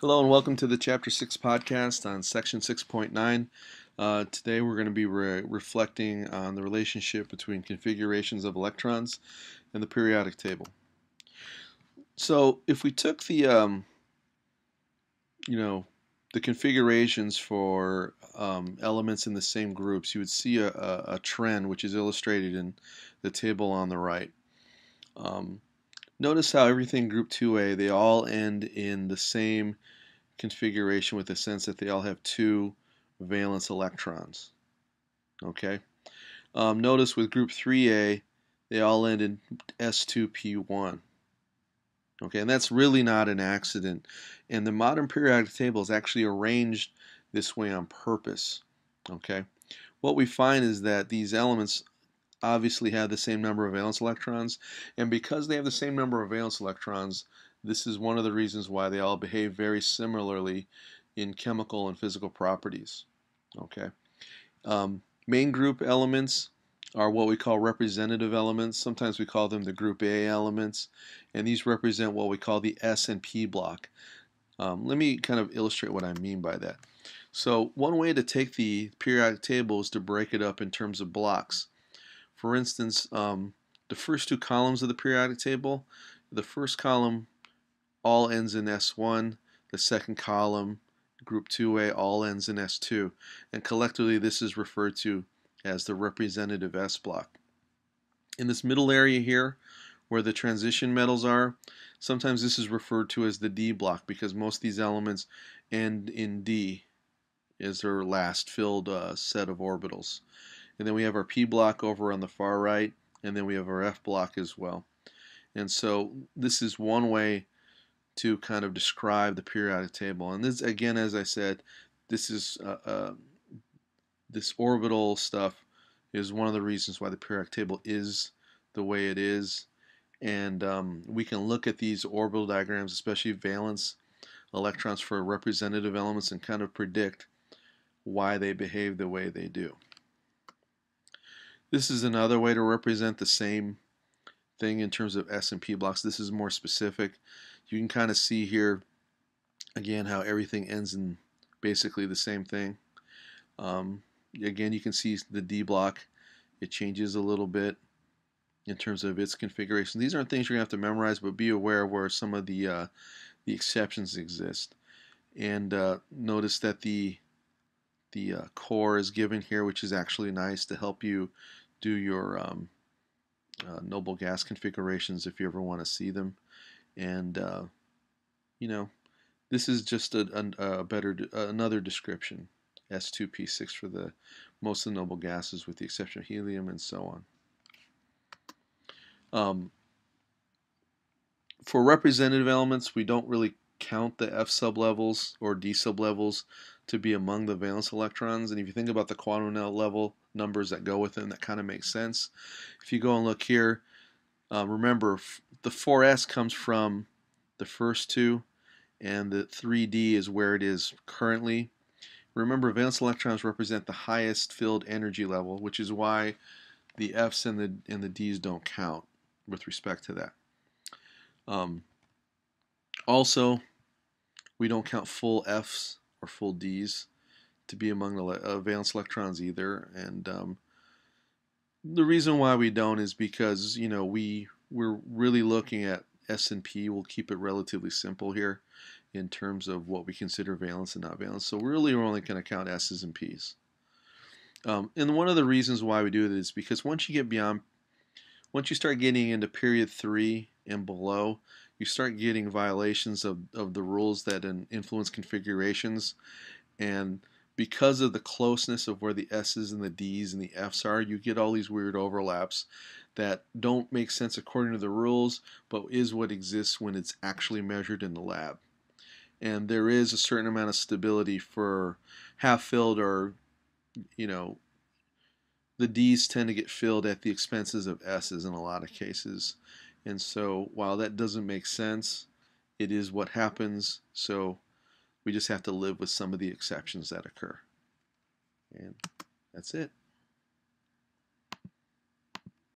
Hello and welcome to the Chapter 6 podcast on Section 6.9. Today we're going to be reflecting on the relationship between configurations of electrons and the periodic table. So if we took the configurations for elements in the same groups, you would see a trend which is illustrated in the table on the right. Notice how everything group 2A, they all end in the same configuration with the sense that they all have two valence electrons. Okay. Notice with group 3A, they all end in S2P1. Okay, and that's really not an accident. And the modern periodic table is actually arranged this way on purpose. Okay. What we find is that these elements obviously have the same number of valence electrons, and because they have the same number of valence electrons, this is one of the reasons why they all behave very similarly in chemical and physical properties. Okay. Main group elements are what we call representative elements. Sometimes we call them the group A elements, and these represent what we call the S and P block. Let me kind of illustrate what I mean by that. So one way to take the periodic table is to break it up in terms of blocks. For instance, the first two columns of the periodic table, the first column all ends in S1, the second column, group 2A, all ends in S2, and collectively this is referred to as the representative S block. In this middle area here, where the transition metals are, sometimes this is referred to as the D block because most of these elements end in D as their last filled set of orbitals. And then we have our P block over on the far right, and then we have our F block as well. And so this is one way to kind of describe the periodic table. And this, again, as I said, this is this orbital stuff is one of the reasons why the periodic table is the way it is. And we can look at these orbital diagrams, especially valence electrons for representative elements, and kind of predict why they behave the way they do. This is another way to represent the same thing in terms of S and P blocks. This is more specific. You can kind of see here again how everything ends in basically the same thing. Again, you can see the D block, it changes a little bit in terms of its configuration. These aren't things you're going to have to memorize, but be aware where some of the exceptions exist. And notice that the core is given here, which is actually nice to help you do your noble gas configurations if you ever want to see them. And this is just another description, S2P6 for the most of the noble gases with the exception of helium and so on. For representative elements, we don't really count the F sublevels or D sublevels to be among the valence electrons. And if you think about the quantum level numbers that go with them, that kind of makes sense. If you go and look here, remember the 4s comes from the first two, and the 3d is where it is currently. Remember, valence electrons represent the highest filled energy level, which is why the F's and the D's don't count with respect to that. Also, we don't count full F's or full D's to be among the valence electrons either. And the reason why we don't is because we're really looking at S and P. We'll keep it relatively simple here in terms of what we consider valence and not valence. So really we're only going to count S's and P's. And one of the reasons why we do it is because once you start getting into period 3 and below, you start getting violations of the rules that influence configurations. And because of the closeness of where the S's and the D's and the F's are, you get all these weird overlaps that don't make sense according to the rules, but is what exists when it's actually measured in the lab. And there is a certain amount of stability for half-filled, or the D's tend to get filled at the expenses of S's in a lot of cases. And so while that doesn't make sense, it is what happens. So we just have to live with some of the exceptions that occur. And that's it.